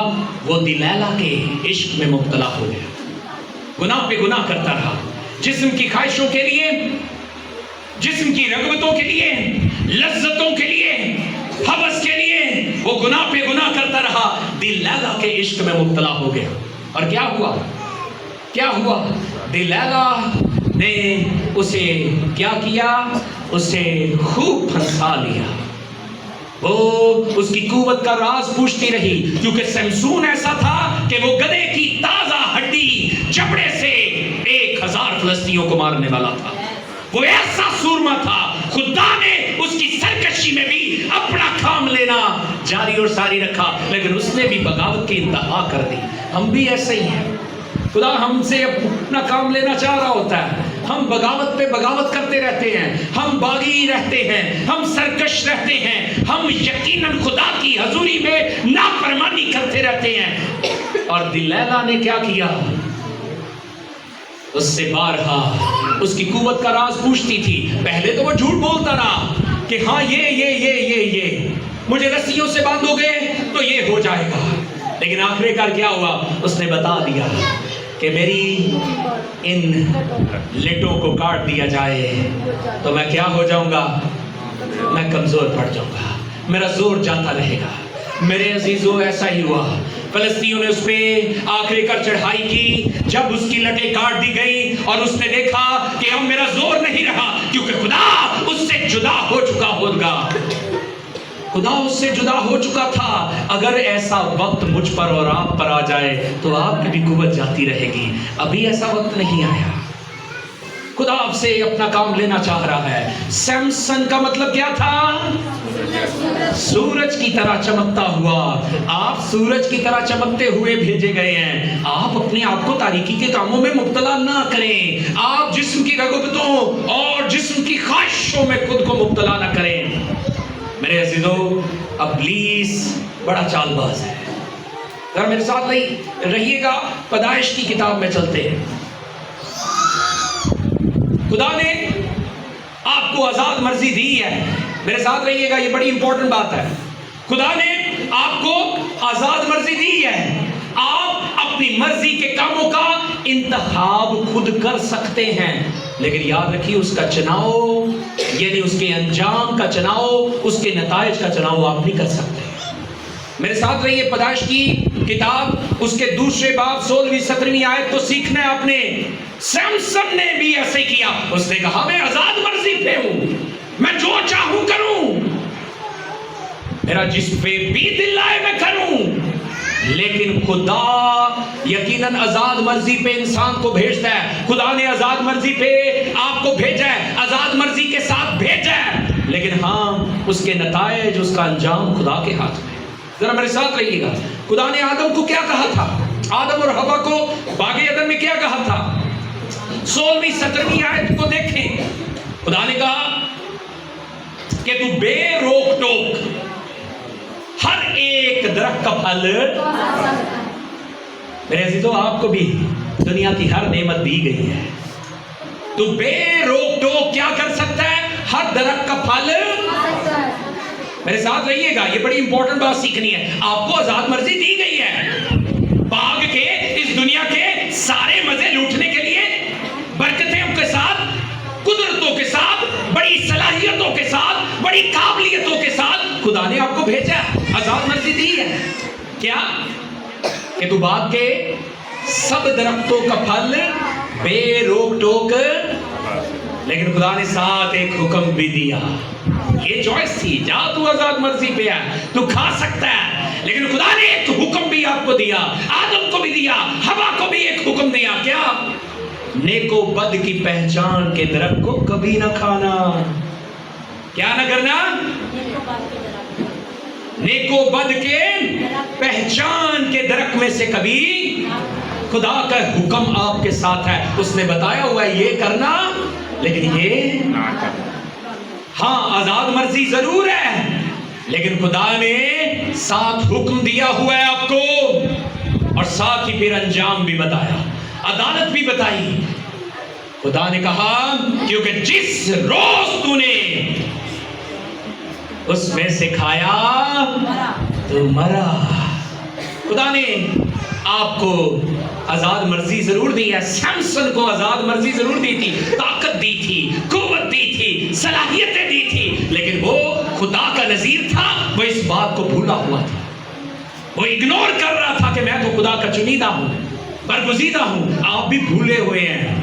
وہ دلیلہ کے عشق میں مبتلا ہو گیا, گناہ پہ گناہ کرتا رہا. جسم کی خواہشوں کے لیے, جسم کی رغبتوں کے لیے, لذتوں کے لیے, حوث کے لیے وہ گناہ پہ گناہ کرتا رہا, دلیلہ کے عشق میں مبتلا ہو گیا. اور کیا ہوا, کیا ہوا, دلیلہ نے اسے کیا کیا, اسے خوب پھنسا لیا. وہ اس کی قوت کا راز پوچھتی رہی, کیونکہ سمسون ایسا تھا کہ وہ گدھے کی تازہ ہڈی چمڑے سے 1000 فلسطینیوں کو مارنے والا تھا. وہ ایسا سورما تھا, خدا نے اس کی سرکشی میں بھی اپنا کام لینا جاری اور ساری رکھا, لیکن اس نے بھی بغاوت کی انتہا کر دی. ہم بھی ایسے ہی ہیں, خدا ہم سے اپنا کام لینا چاہ رہا ہوتا ہے, ہم بغاوت پہ بغاوت کرتے رہتے ہیں, ہم باغی رہتے ہیں, ہم سرکش رہتے ہیں, ہم یقیناً خدا کی حضوری میں نافرمانی کرتے رہتے ہیں. اور دلیلہ نے کیا کیا, اس سے بارہا اس کی قوت کا راز پوچھتی تھی. پہلے تو وہ جھوٹ بولتا رہا کہ ہاں یہ مجھے رسیوں سے باندھو گے تو یہ ہو جائے گا, لیکن آخری کار کیا ہوا, اس نے بتا دیا کہ میری ان لٹوں کو کاٹ دیا جائے تو میں کیا ہو جاؤں گا, میں کمزور پڑ جاؤں گا, میرا زور جاتا رہے گا. میرے عزیزوں ایسا ہی ہوا, فلسطینیوں نے اس پہ آخری کر چڑھائی کی. جب اس کی لٹیں کاٹ دی گئی اور اس نے دیکھا کہ اب میرا زور نہیں رہا, کیونکہ خدا اس سے جدا ہو چکا ہوگا, خدا اس سے جدا ہو چکا تھا. اگر ایسا وقت مجھ پر اور آپ پر آ جائے تو آپ کی بھی قوت جاتی رہے گی. ابھی ایسا وقت نہیں آیا, خدا آپ سے اپنا کام لینا چاہ رہا ہے. سمسن کا مطلب کیا تھا, سورج کی طرح چمکتا ہوا. آپ سورج کی طرح چمکتے ہوئے بھیجے گئے ہیں. آپ اپنے آپ کو تاریکی کے کاموں میں مبتلا نہ کریں, آپ جسم کی رغبتوں اور جسم کی خواہشوں میں خود کو مبتلا نہ کریں. میرے عزیزوں, ابلیس بڑا چال باز ہے. ذرا میرے ساتھ رہیے گا, پیدائش کی کتاب میں چلتے ہیں. خدا نے آپ کو کو آزاد مرضی دی ہے. میرے ساتھ رہیے گا, یہ بڑی امپورٹنٹ بات ہے. خدا نے آپ کو آزاد مرضی دی ہے. آپ اپنی مرضی کے کاموں کا انتخاب خود کر سکتے ہیں, لیکن یاد رکھیے اس کا چناؤ, یعنی اس کے انجام کا چناؤ, اس کے نتائج کا چناؤ آپ نہیں کر سکتے. میرے ساتھ رہیے, پیدائش کی کتاب اس کے دوسرے باب 16-17 آیت کو سیکھنا ہے آپ نے. سمسن نے بھی ایسے کیا. اس نے کہا میں آزاد مرضی پہ ہوں, میں جو چاہوں کروں, میرا جس پہ بھی دل آئے میں کروں. لیکن خدا یقیناً آزاد مرضی پہ انسان کو بھیجتا ہے. خدا نے آزاد مرضی پہ آپ کو بھیجا ہے, آزاد مرضی کے ساتھ بھیجا ہے, لیکن ہاں اس کے نتائج, اس کا انجام خدا کے ہاتھ میں. ذرا میرے ساتھ رہیے گا. خدا نے آدم کو کیا کہا تھا؟ آدم اور حوا کو باغ عدن میں کیا کہا تھا؟ 16-17 آیت کو دیکھیں. خدا نے کہا کہ تو بے روک ٹوک ہر ایک درخت کا پھل. میرے عزیزو, آپ کو بھی دنیا کی ہر نعمت دی گئی ہے. تو بے روک ٹوک کیا کر سکتا ہے؟ ہر درخت کا پھل. میرے ساتھ رہیے گا, یہ بڑی امپورٹنٹ بات سیکھنی ہے. آپ کو آزاد مرضی دی گئی ہے باغ کے, اس دنیا کے سارے مزے لوٹنے کے لیے, برکتوں کے ساتھ, قدرتوں کے ساتھ, بڑی صلاحیتوں کے ساتھ, بڑی قابلیتوں کے ساتھ خدا نے آپ کو بھیجا, آزاد مرضی دی ہے. کیا کہ تو باغ کے سب درختوں کا پھل بے روک ٹوک, لیکن خدا نے ساتھ ایک حکم بھی دیا. یہ چوائس تھی, جا تو آزاد مرضی پہ ہے, تو کھا سکتا ہے, لیکن خدا نے ایک حکم بھی آپ کو دیا, آدم کو بھی دیا, حوا کو بھی ایک حکم دیا. کیا؟ نیک و بد کی پہچان کے درخت کو کبھی نہ کھانا. کیا نہ کرنا؟ نیک و بد کے پہچان کے درخت میں سے کبھی. خدا کا حکم آپ کے ساتھ ہے, اس نے بتایا ہوا ہے یہ کرنا, لیکن یہ نہ کرنا. ہاں آزاد مرضی ضرور ہے, لیکن خدا نے ساتھ حکم دیا ہوا ہے آپ کو, اور ساتھ ہی پھر انجام بھی بتایا, عدالت بھی بتائی. خدا نے کہا کیونکہ جس روز تو نے اس میں سے کھایا تو مرا. خدا نے آپ کو آزاد مرضی ضرور دی ہے. سمسن کو آزاد مرضی ضرور دی تھی, طاقت دی تھی, قوت دی تھی, صلاحیتیں دی تھی, لیکن وہ خدا کا نذیر تھا, وہ اس بات کو بھولا ہوا تھا. وہ اگنور کر رہا تھا کہ میں تو خدا کا چنیدہ ہوں, برگزیدہ ہوں. آپ بھی بھولے ہوئے ہیں,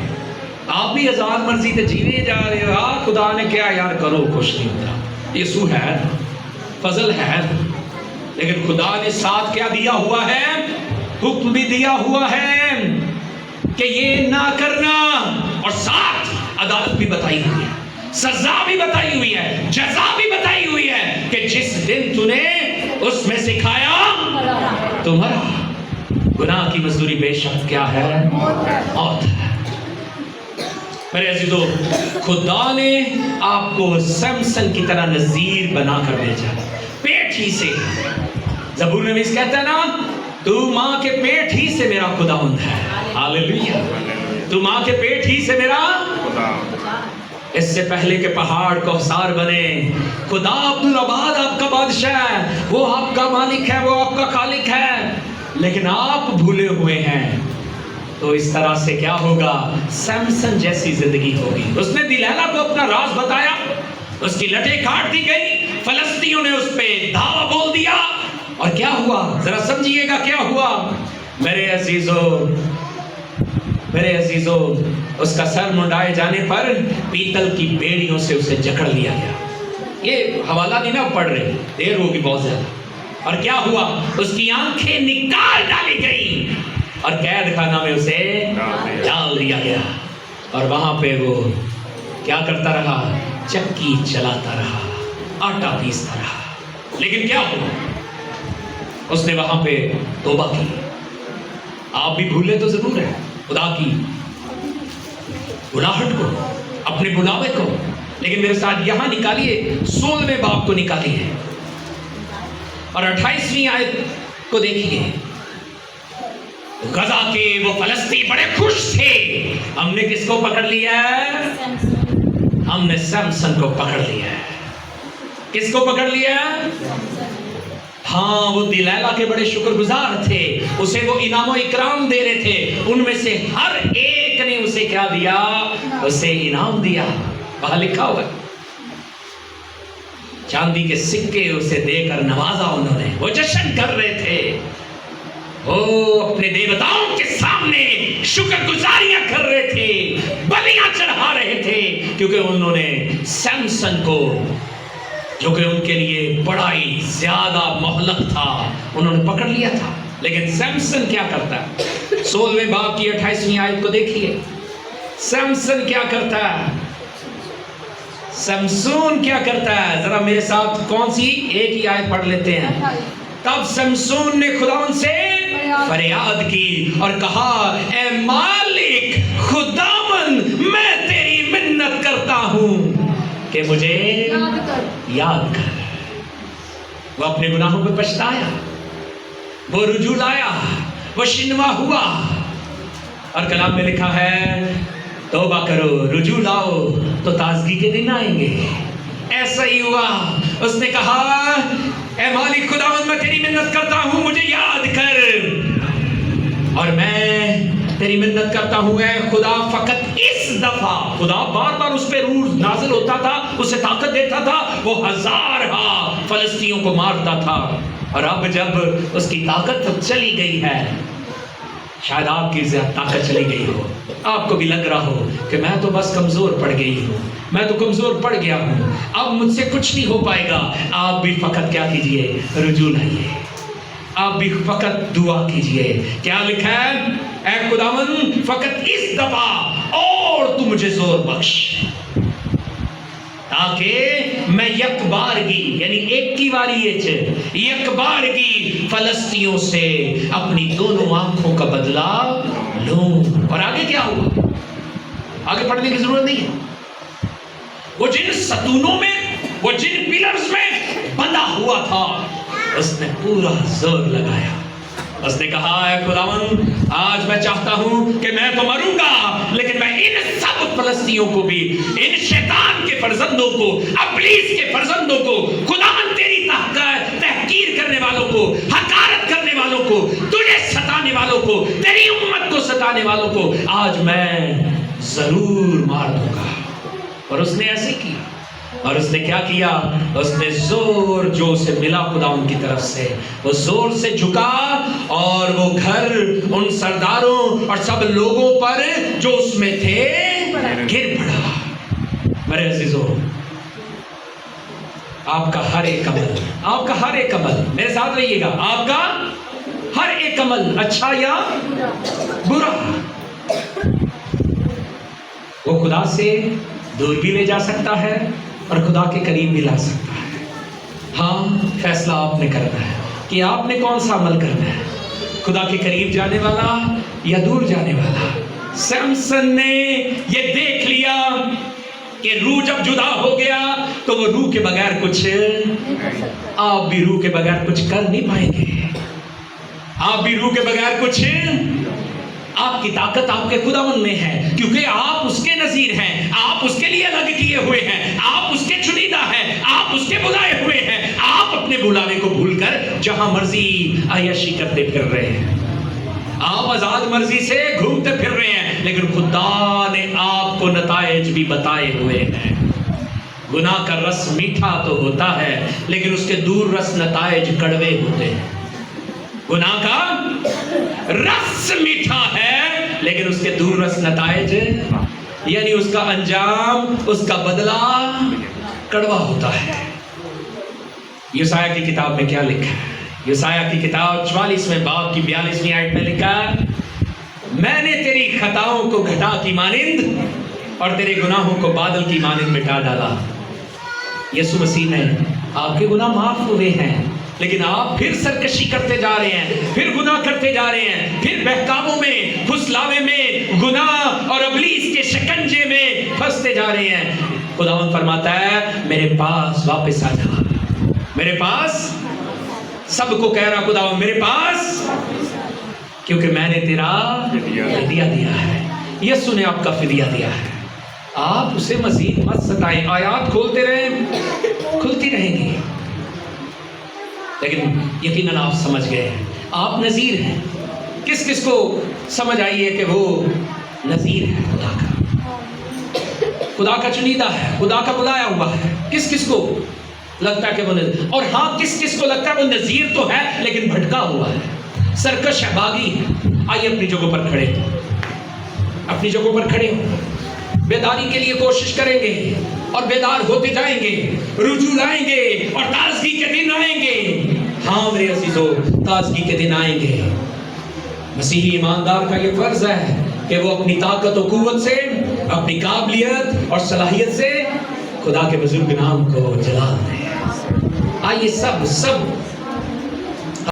آپ بھی آزاد مرضی سے جینے جا رہے ہو. خدا نے کیا یار کرو, کچھ نہیں ہوتا, یسوع ہے, فضل ہے, لیکن خدا نے ساتھ کیا دیا ہوا ہے؟ حکم بھی دیا ہوا ہے کہ یہ نہ کرنا, اور ساتھ عدالت بھی بتائی ہوئی ہے, سزا بھی بتائی ہوئی ہے, جزا بھی بتائی ہوئی ہے کہ جس دن تو نے اس میں سے کھایا تو مرا. گناہ کی مزدوری بے شک کیا ہے؟ موت ہے. میرے عزیزو, خدا نے آپ کو سمسن کی طرح نذیر بنا کر بھیجا, پیٹ ہی سے. زبور میں اس کہتا ہے نا, تو ماں کے پیٹ ہی سے میرا خداوند ہے. ہاللیلویا, تو ماں کے پیٹ ہی سے میرا خداوند. اس سے پہلے کہ پہاڑ کوثر بنے, خدا عبدالآباد آپ کا بادشاہ ہے, وہ آپ کا مالک ہے, وہ آپ کا خالق ہے, لیکن آپ بھولے ہوئے ہیں. تو اس طرح سے کیا ہوگا؟ سمسن جیسی زندگی ہوگی. اس نے دلیلا کو اپنا راز بتایا, اس کی لٹیں کاٹ دی گئی, فلسطینیوں نے اس پہ دھاوا بول دیا, اور کیا ہوا ذرا سمجھیے گا کیا ہوا. میرے عزیزو, اس کا سر منڈائے جانے پر پیتل کی بیڑیوں سے اسے جکڑ لیا گیا. یہ حوالہ نہیں نا پڑھ رہے, دیر ہوگی بہت زیادہ. اور کیا ہوا؟ اس کی آنکھیں نکال ڈالی گئی اور قید خانہ میں اسے ڈال دیا گیا. اور وہاں پہ وہ کیا کرتا رہا؟ چکی چلاتا رہا, آٹا پیستا رہا. لیکن کیا ہوا؟ اس نے وہاں پہ توبہ کی. آپ بھی بھولے تو ضرور ہے خدا کی بلاہٹ کو, اپنے بلاوے کو, لیکن میرے ساتھ یہاں نکالیے 16ویں باب کو نکالیے اور 28ویں آیت کو دیکھیے. غزہ کے وہ فلسطینی بڑے خوش تھے, ہم نے کس کو پکڑ لیا ہے؟ ہم نے سیمسن کو پکڑ لیا ہے. کس کو پکڑ لیا ہے؟ ہاں، وہ دلیلہ کے بڑے شکر گزار تھے، اسے وہ انعام و اکرام دے رہے تھے. ان میں سے ہر ایک نے اسے کیا دیا؟ اسے انعام دیا. وہاں لکھا ہوا ہے، چاندی کے سکے اسے دے کر نوازا انہوں نے. وہ جشن کر رہے تھے، وہ اپنے دیوتاؤں کے سامنے شکر گزاریاں کر رہے تھے، بلیاں چڑھا رہے تھے، کیونکہ انہوں نے سیمسن کو، جو کہ ان کے لیے بڑا ہی زیادہ مہلک تھا، انہوں نے پکڑ لیا تھا. لیکن سیمسن کیا کرتا ہے؟ 16ویں باب کی 28ویں آیت کو دیکھیے. سیمسن کیا کرتا ہے؟ سمسون کیا کرتا ہے؟ ذرا میرے ساتھ کون سی ایک ہی آیت پڑھ لیتے ہیں. تب سمسون نے خداوند سے فریاد کی اور کہا، اے مالک خداوند، میں تیری منت کرتا ہوں کہ مجھے یاد کر. وہ اپنے گناہوں پہ پچھتایا، وہ رجوع لایا، وہ شنوا ہوا. اور کلام میں لکھا ہے، توبہ کرو، رجوع لاؤ تو تازگی کے دن آئیں گے. ایسا ہی ہوا. اس نے کہا، اے مالک خداوند، میں تیری منت کرتا ہوں، مجھے یاد کر. اور میں تیری منت کرتا ہوں اے خدا، فقط اس دفعہ. خدا بار بار اس پہ روح نازل ہوتا تھا، اسے طاقت دیتا تھا، وہ ہزارہا فلسطینیوں کو مارتا تھا. اور اب جب اس کی طاقت چلی گئی ہے، شاید آپ کی طاقت چلی گئی ہو، آپ کو بھی لگ رہا ہو کہ میں تو بس کمزور پڑ گئی ہوں، میں تو کمزور پڑ گیا ہوں، اب مجھ سے کچھ نہیں ہو پائے گا. آپ بھی فقط کیا کیجئے؟ رجوع لائیے. آپ بھی فقط دعا کیجئے. کیا لکھا ہے؟ اے خداوند، فقط اس دفعہ اور تو مجھے زور بخش، تاکہ میں یک بارگی، یعنی ایک کی واری یک بارگی فلسطینیوں سے اپنی دونوں آنکھوں کا بدلہ لوں. اور آگے کیا ہوا؟ آگے پڑھنے کی ضرورت نہیں ہے. وہ جن ستونوں میں، وہ جن پلرز میں بندھا ہوا تھا، اس نے پورا زور لگایا. اس نے کہا، اے خداوند، آج میں چاہتا ہوں کہ میں تو مروں گا، لیکن میں ان سب فلسطینیوں کو بھی، ان شیطان کے فرزندوں کو، ابلیس کے فرزندوں کو، خداوند تیری تحقیر کرنے والوں کو، حقارت کرنے والوں کو، تجھے ستانے والوں کو، تیری امت کو ستانے والوں کو آج میں ضرور مار دوں گا. اور اس نے ایسے کیا. اور اس نے کیا کیا؟ اس نے زور جو اسے ملا خدا ان کی طرف سے، وہ زور سے جھکا اور وہ گھر ان سرداروں اور سب لوگوں پر جو اس میں تھے گر پڑا. میرے عزیزوں، آپ کا ہر ایک عمل، آپ کا ہر ایک عمل، میرے ساتھ رہیے گا، آپ کا ہر ایک عمل، اچھا یا برا، وہ خدا سے دور بھی لے جا سکتا ہے اور خدا کے قریب بھی لا سکتا ہے. ہاں، فیصلہ آپ نے کرنا ہے کہ آپ نے کون سا عمل کرنا ہے، خدا کے قریب جانے والا یا دور جانے والا. سیمسن نے یہ دیکھ لیا کہ روح جب جدا ہو گیا تو وہ روح کے بغیر کچھ، آپ بھی روح کے بغیر کچھ کر نہیں پائیں گے. آپ بھی روح کے بغیر کچھ، آپ کی طاقت آپ کے خداوند میں ہے، کیونکہ آپ اس کے نذیر ہیں، آپ اس کے لیے الگ کیے ہوئے ہیں، آپ اس کے چنیدہ ہیں، آپ اس کے بلائے ہوئے ہیں. آپ اپنے بلاوے کو بھول کر جہاں مرضی عیاشی کرتے پھر رہے ہیں، آپ آزاد مرضی سے گھومتے پھر رہے ہیں، لیکن خدا نے آپ کو نتائج بھی بتائے ہوئے ہیں. گناہ کا رس میٹھا تو ہوتا ہے، لیکن اس کے دور رس نتائج کڑوے ہوتے ہیں. گناہ کا رس میٹھا ہے، لیکن اس کے دور رس نتائج، یعنی اس کا انجام، اس کا بدلہ کڑوا ہوتا ہے. یسایہ کی کتاب میں کیا لکھا ہے؟ یسایہ کی کتاب 44ویں باب کی 42ویں آیت میں لکھا ہے، میں نے تیری خطاؤں کو گھٹا کی مانند اور تیرے گناہوں کو بادل کی مانند مٹا ڈالا. یسوع مسیح نے آپ کے گناہ معاف ہوئے ہیں، لیکن آپ پھر سرکشی کرتے جا رہے ہیں، پھر گناہ کرتے جا رہے ہیں، پھر بہکاووں میں، پھسلاوے میں، گناہ اور ابلیس کے شکنجے میں پھنستے جا رہے ہیں. خداوند فرماتا ہے، میرے پاس واپس آ جا. میرے پاس، سب کو کہہ رہا خداوند میرے پاس، کیونکہ میں نے تیرا فدیہ دیا ہے. یسوع نے آپ کا فدیہ دیا ہے. آپ اسے مزید مت ستائیں. آیات کھولتے رہیں, کھلتی رہیں گی, لیکن یقیناً آپ سمجھ گئے ہیں آپ نذیر ہیں. کس کس کو سمجھ آئی ہے کہ وہ نذیر ہے خدا کا, خدا کا چنیدہ ہے, خدا کا بلایا ہوا ہے؟ کس کس کو لگتا ہے کہ وہ نذیر؟ اور ہاں, کس کس کو لگتا ہے وہ نذیر تو ہے لیکن بھٹکا ہوا ہے, سرکش ہے, باغی ہے؟ آئیے اپنی جگہوں پر کھڑے, اپنی جگہوں پر کھڑے ہو, بیداری کے لیے کوشش کریں گے اور بیدار ہوتے جائیں گے, رجوع لائیں گے اور تازگی کے دن آئیں گے. ہاں میرے عزیزو, تازگی کے دن آئیں گے. مسیحی ایماندار کا یہ فرض ہے کہ وہ اپنی طاقت و قوت سے, اپنی قابلیت اور صلاحیت سے خدا کے بزرگ نام کو جلال دے. آئیے سب